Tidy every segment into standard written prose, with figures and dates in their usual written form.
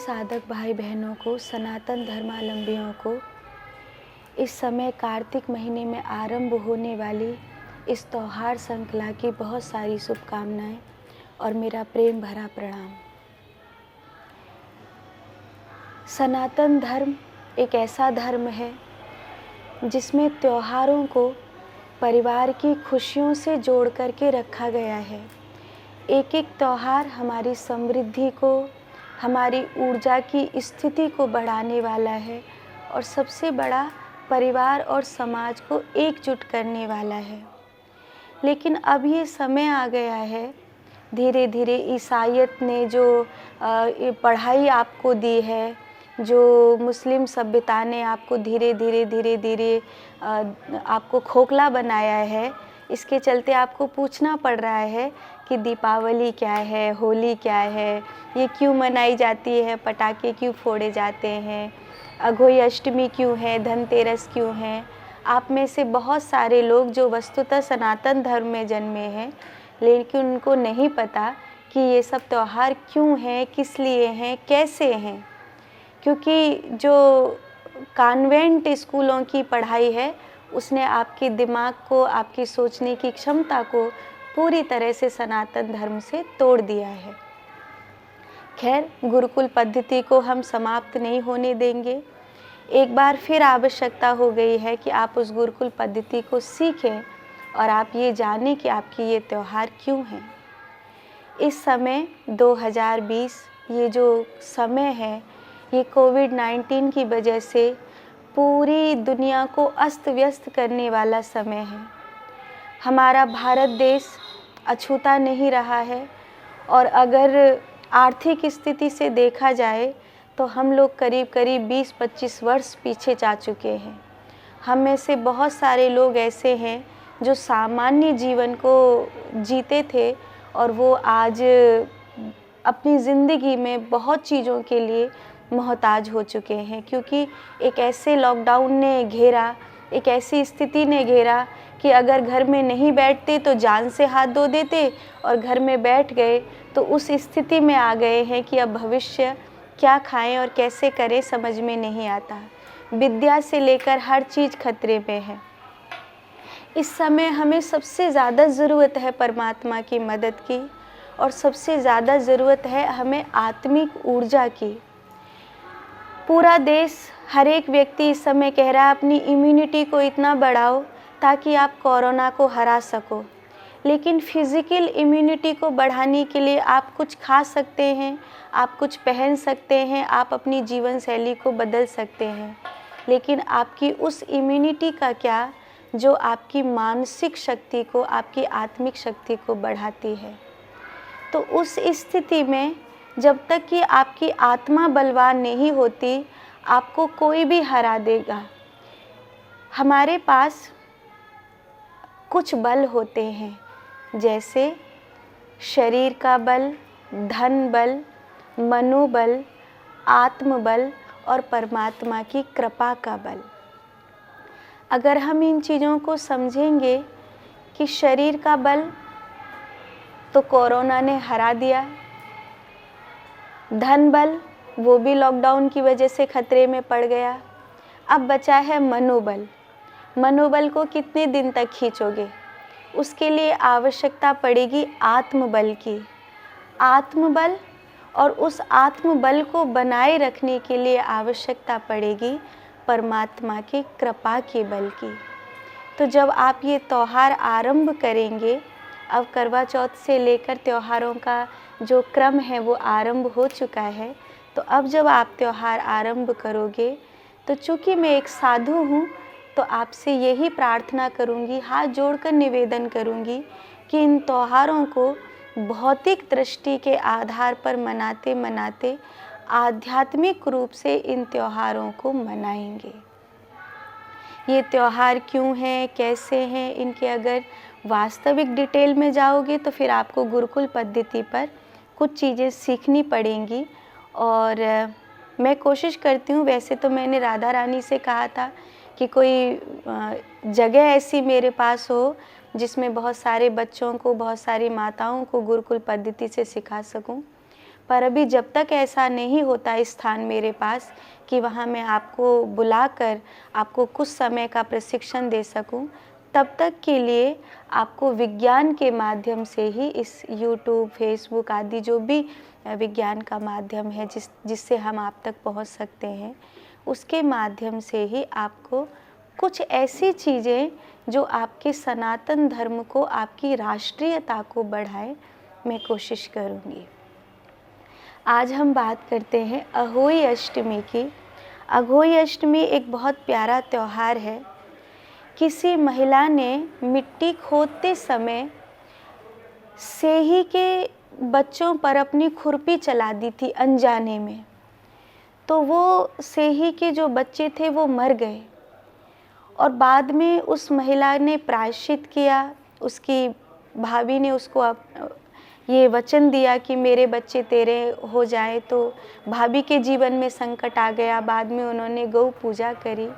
साधक भाई बहनों को, सनातन धर्मावलंबियों को इस समय कार्तिक महीने में आरंभ होने वाली इस त्योहार श्रृंखला की बहुत सारी शुभकामनाएं और मेरा प्रेम भरा प्रणाम। सनातन धर्म एक ऐसा धर्म है जिसमें त्योहारों को परिवार की खुशियों से जोड़ करके रखा गया है। एक एक त्योहार हमारी समृद्धि को, हमारी ऊर्जा की स्थिति को बढ़ाने वाला है और सबसे बड़ा परिवार और समाज को एकजुट करने वाला है। लेकिन अब ये समय आ गया है, धीरे धीरे ईसाईयत ने जो पढ़ाई आपको दी है, जो मुस्लिम सभ्यता ने आपको धीरे धीरे आपको खोखला बनाया है, इसके चलते आपको पूछना पड़ रहा है कि दीपावली क्या है, होली क्या है, ये क्यों मनाई जाती है, पटाखे क्यों फोड़े जाते हैं, अघोई अष्टमी क्यों है, धनतेरस क्यों है। आप में से बहुत सारे लोग जो वस्तुतः सनातन धर्म में जन्मे हैं, लेकिन उनको नहीं पता कि ये सब त्यौहार क्यों हैं, किस लिए हैं, कैसे हैं। क्योंकि जो कॉन्वेंट स्कूलों की पढ़ाई है उसने आपके दिमाग को, आपकी सोचने की क्षमता को पूरी तरह से सनातन धर्म से तोड़ दिया है। खैर, गुरुकुल पद्धति को हम समाप्त नहीं होने देंगे। एक बार फिर आवश्यकता हो गई है कि आप उस गुरुकुल पद्धति को सीखें और आप ये जानें कि आपकी ये त्यौहार क्यों हैं। इस समय 2020 ये जो समय है, ये कोविड-19 की वजह से पूरी दुनिया को अस्त व्यस्त करने वाला समय है। हमारा भारत देश अछूता नहीं रहा है और अगर आर्थिक स्थिति से देखा जाए तो हम लोग करीब 20-25 वर्ष पीछे जा चुके हैं। हम में से बहुत सारे लोग ऐसे हैं जो सामान्य जीवन को जीते थे और वो आज अपनी ज़िंदगी में बहुत चीज़ों के लिए मोहताज हो चुके हैं, क्योंकि एक ऐसे लॉकडाउन ने घेरा, एक ऐसी स्थिति ने घेरा कि अगर घर में नहीं बैठते तो जान से हाथ धो देते और घर में बैठ गए तो उस स्थिति में आ गए हैं कि अब भविष्य क्या खाएं और कैसे करें समझ में नहीं आता। विद्या से लेकर हर चीज़ खतरे में है। इस समय हमें सबसे ज़्यादा ज़रूरत है परमात्मा की मदद की और सबसे ज़्यादा ज़रूरत है हमें आत्मिक ऊर्जा की। पूरा देश, हर एक व्यक्ति इस समय कह रहा है अपनी इम्यूनिटी को इतना बढ़ाओ ताकि आप कोरोना को हरा सको। लेकिन फिज़िकल इम्यूनिटी को बढ़ाने के लिए आप कुछ खा सकते हैं, आप कुछ पहन सकते हैं, आप अपनी जीवन शैली को बदल सकते हैं, लेकिन आपकी उस इम्यूनिटी का क्या जो आपकी मानसिक शक्ति को, आपकी आत्मिक शक्ति को बढ़ाती है। तो उस स्थिति में जब तक कि आपकी आत्मा बलवान नहीं होती, आपको कोई भी हरा देगा। हमारे पास कुछ बल होते हैं, जैसे शरीर का बल, धन बल, मनोबल, आत्मबल और परमात्मा की कृपा का बल। अगर हम इन चीज़ों को समझेंगे कि शरीर का बल तो कोरोना ने हरा दिया, धन बल वो भी लॉकडाउन की वजह से खतरे में पड़ गया, अब बचा है मनोबल। मनोबल को कितने दिन तक खींचोगे? उसके लिए आवश्यकता पड़ेगी आत्मबल की। आत्मबल और उस आत्मबल को बनाए रखने के लिए आवश्यकता पड़ेगी परमात्मा की कृपा के बल की। तो जब आप ये त्यौहार आरंभ करेंगे, अब करवा चौथ से लेकर त्योहारों का जो क्रम है वो आरंभ हो चुका है, तो अब जब आप त्यौहार आरंभ करोगे तो चूँकि मैं एक साधु हूँ तो आपसे यही प्रार्थना करूँगी, हाथ जोड़कर निवेदन करूँगी कि इन त्योहारों को भौतिक दृष्टि के आधार पर मनाते मनाते आध्यात्मिक रूप से इन त्योहारों को मनाएंगे। ये त्यौहार क्यों हैं, कैसे हैं, इनके अगर वास्तविक डिटेल में जाओगे तो फिर आपको गुरुकुल पद्धति पर कुछ चीज़ें सीखनी पड़ेंगी। और मैं कोशिश करती हूँ, वैसे तो मैंने राधा रानी से कहा था कि कोई जगह ऐसी मेरे पास हो जिसमें बहुत सारे बच्चों को, बहुत सारी माताओं को गुरुकुल पद्धति से सिखा सकूं, पर अभी जब तक ऐसा नहीं होता स्थान मेरे पास कि वहाँ मैं आपको बुलाकर आपको कुछ समय का प्रशिक्षण दे सकूं, तब तक के लिए आपको विज्ञान के माध्यम से ही इस यूट्यूब, फेसबुक आदि जो भी विज्ञान का माध्यम है जिससे हम आप तक पहुंच सकते हैं, उसके माध्यम से ही आपको कुछ ऐसी चीज़ें जो आपके सनातन धर्म को, आपकी राष्ट्रीयता को बढ़ाए, मैं कोशिश करूँगी। आज हम बात करते हैं अहोई अष्टमी की। अहोई अष्टमी एक बहुत प्यारा त्यौहार है। किसी महिला ने मिट्टी खोदते समय सेही के बच्चों पर अपनी खुरपी चला दी थी अनजाने में, तो वो सेही के जो बच्चे थे वो मर गए और बाद में उस महिला ने प्रायश्चित किया। उसकी भाभी ने उसको ये वचन दिया कि मेरे बच्चे तेरे हो जाए, तो भाभी के जीवन में संकट आ गया। बाद में उन्होंने गौ पूजा करी,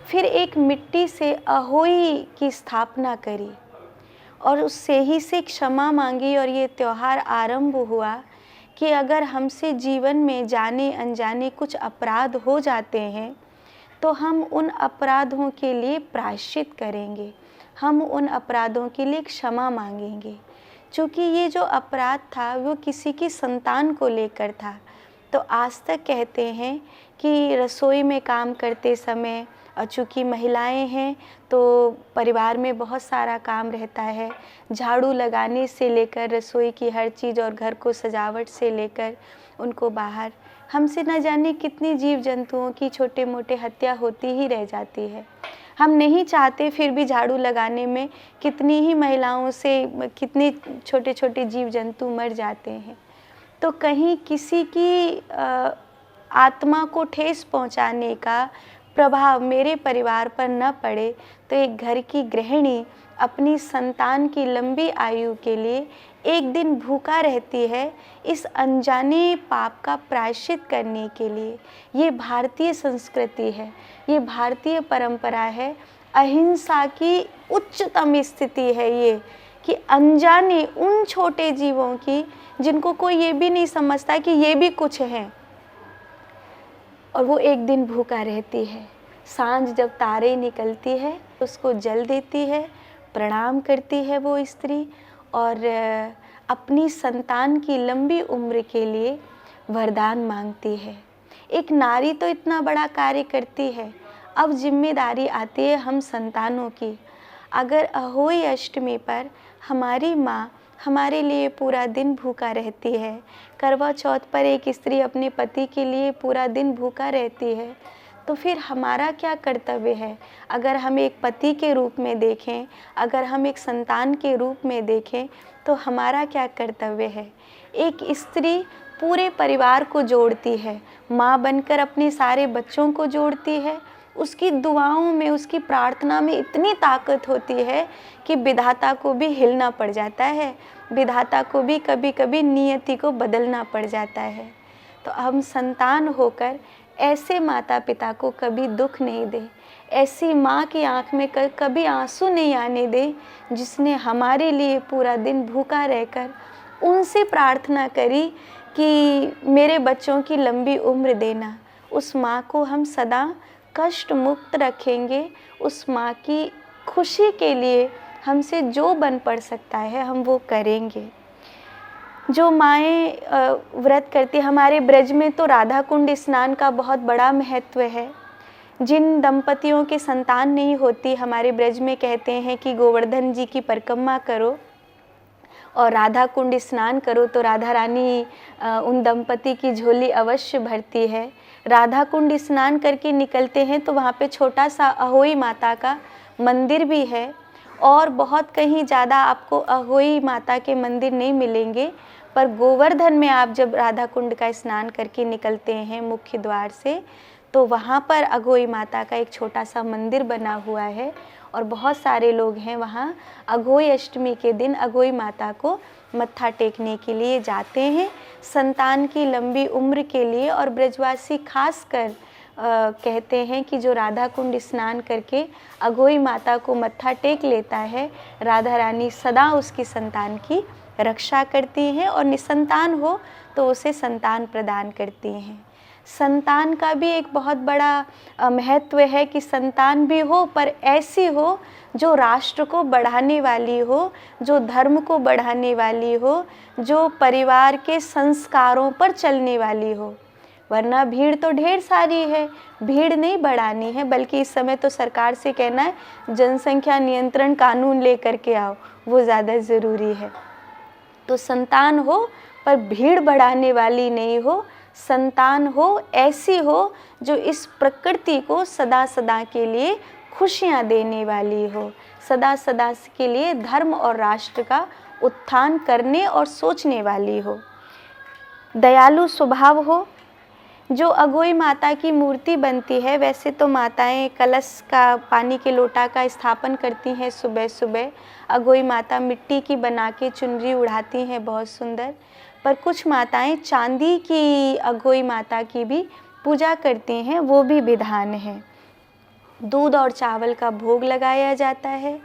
फिर एक मिट्टी से अहोई की स्थापना करी और उससे ही से क्षमा मांगी और ये त्यौहार आरंभ हुआ कि अगर हमसे जीवन में जाने अनजाने कुछ अपराध हो जाते हैं तो हम उन अपराधों के लिए प्रायश्चित करेंगे, हम उन अपराधों के लिए क्षमा मांगेंगे। चूँकि ये जो अपराध था वो किसी की संतान को लेकर था, तो आज तक कहते हैं कि रसोई में काम करते समय, और चूँकि महिलाएं हैं तो परिवार में बहुत सारा काम रहता है, झाड़ू लगाने से लेकर रसोई की हर चीज़ और घर को सजावट से लेकर उनको बाहर, हमसे न जाने कितनी जीव जंतुओं की छोटे मोटे हत्या होती ही रह जाती है। हम नहीं चाहते फिर भी झाड़ू लगाने में कितनी ही महिलाओं से कितने छोटे छोटे जीव जंतु मर जाते हैं। तो कहीं किसी की आत्मा को ठेस पहुंचाने का प्रभाव मेरे परिवार पर न पड़े, तो एक घर की गृहिणी अपनी संतान की लंबी आयु के लिए एक दिन भूखा रहती है, इस अनजाने पाप का प्रायश्चित करने के लिए। ये भारतीय संस्कृति है, ये भारतीय परंपरा है, अहिंसा की उच्चतम स्थिति है ये, कि अनजाने उन छोटे जीवों की जिनको कोई ये भी नहीं समझता कि ये भी कुछ हैं, और वो एक दिन भूखा रहती है। सांझ जब तारे निकलती है उसको जल देती है, प्रणाम करती है वो स्त्री और अपनी संतान की लंबी उम्र के लिए वरदान मांगती है। एक नारी तो इतना बड़ा कार्य करती है, अब जिम्मेदारी आती है हम संतानों की। अगर अहोई अष्टमी पर हमारी माँ हमारे लिए पूरा दिन भूखा रहती है, करवा चौथ पर एक स्त्री अपने पति के लिए पूरा दिन भूखा रहती है, तो फिर हमारा क्या कर्तव्य है? अगर हम एक पति के रूप में देखें, अगर हम एक संतान के रूप में देखें, तो हमारा क्या कर्तव्य है? एक स्त्री पूरे परिवार को जोड़ती है, माँ बनकर अपने सारे बच्चों को जोड़ती है। उसकी दुआओं में, उसकी प्रार्थना में इतनी ताकत होती है कि विधाता को भी हिलना पड़ जाता है, विधाता को भी कभी कभी नियति को बदलना पड़ जाता है। तो हम संतान होकर ऐसे माता पिता को कभी दुख नहीं दे, ऐसी माँ की आँख में कभी आंसू नहीं आने दे जिसने हमारे लिए पूरा दिन भूखा रहकर उनसे प्रार्थना करी कि मेरे बच्चों की लंबी उम्र देना। उस माँ को हम सदा कष्ट मुक्त रखेंगे। उस माँ की खुशी के लिए हमसे जो बन पड़ सकता है हम वो करेंगे। जो माएँ व्रत करती, हमारे ब्रज में तो राधा कुंड स्नान का बहुत बड़ा महत्व है। जिन दंपतियों के संतान नहीं होती, हमारे ब्रज में कहते हैं कि गोवर्धन जी की परिक्रमा करो और राधा कुंड स्नान करो तो राधा रानी उन दंपति की झोली अवश्य भरती है। राधा कुंड स्नान करके निकलते हैं तो वहाँ पे छोटा सा अहोई माता का मंदिर भी है और बहुत कहीं ज़्यादा आपको अहोई माता के मंदिर नहीं मिलेंगे, पर गोवर्धन में आप जब राधा कुंड का स्नान करके निकलते हैं मुख्य द्वार से, तो वहाँ पर अघोई माता का एक छोटा सा मंदिर बना हुआ है और बहुत सारे लोग हैं वहाँ अघोई अष्टमी के दिन अघोई माता को मत्था टेकने के लिए जाते हैं, संतान की लंबी उम्र के लिए। और ब्रजवासी खास कर कहते हैं कि जो राधा कुंड स्नान करके अघोई माता को मत्था टेक लेता है, राधा रानी सदा उसकी संतान की रक्षा करती हैं और निसंतान हो तो उसे संतान प्रदान करती हैं। संतान का भी एक बहुत बड़ा महत्व है कि संतान भी हो पर ऐसी हो जो राष्ट्र को बढ़ाने वाली हो, जो धर्म को बढ़ाने वाली हो, जो परिवार के संस्कारों पर चलने वाली हो। वरना भीड़ तो ढेर सारी है, भीड़ नहीं बढ़ानी है, बल्कि इस समय तो सरकार से कहना है जनसंख्या नियंत्रण कानून लेकर के आओ, वो ज़्यादा ज़रूरी है। तो संतान हो पर भीड़ बढ़ाने वाली नहीं हो, संतान हो ऐसी हो जो इस प्रकृति को सदा सदा के लिए खुशियाँ देने वाली हो, सदा सदा के लिए धर्म और राष्ट्र का उत्थान करने और सोचने वाली हो। दयालु स्वभाव हो। जो अघोई माता की मूर्ति बनती है, वैसे तो माताएं कलश का, पानी के लोटा का स्थापन करती हैं सुबह सुबह। अघोई माता मिट्टी की बना के चुनरी उड़ाती हैं, बहुत सुंदर। पर कुछ माताएं चांदी की अघोई माता की भी पूजा करती हैं, वो भी विधान है। दूध और चावल का भोग लगाया जाता है।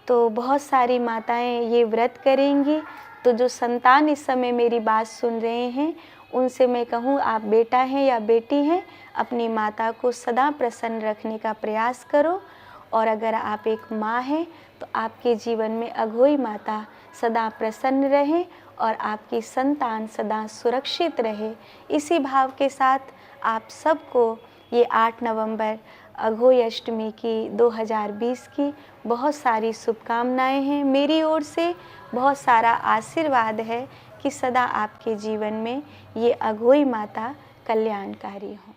तो बहुत सारी माताएं ये व्रत करेंगी। तो जो संतान इस समय मेरी बात सुन रहे हैं, उनसे मैं कहूँ, आप बेटा हैं या बेटी हैं, अपनी माता को सदा प्रसन्न रखने का प्रयास करो। और अगर आप एक माँ हैं तो आपके जीवन में अघोई माता सदा प्रसन्न रहे और आपकी संतान सदा सुरक्षित रहे। इसी भाव के साथ आप सबको ये 8 नवंबर अघोई अष्टमी की 2020 की बहुत सारी शुभकामनाएं हैं। मेरी ओर से बहुत सारा आशीर्वाद है कि सदा आपके जीवन में ये अघोई माता कल्याणकारी हो।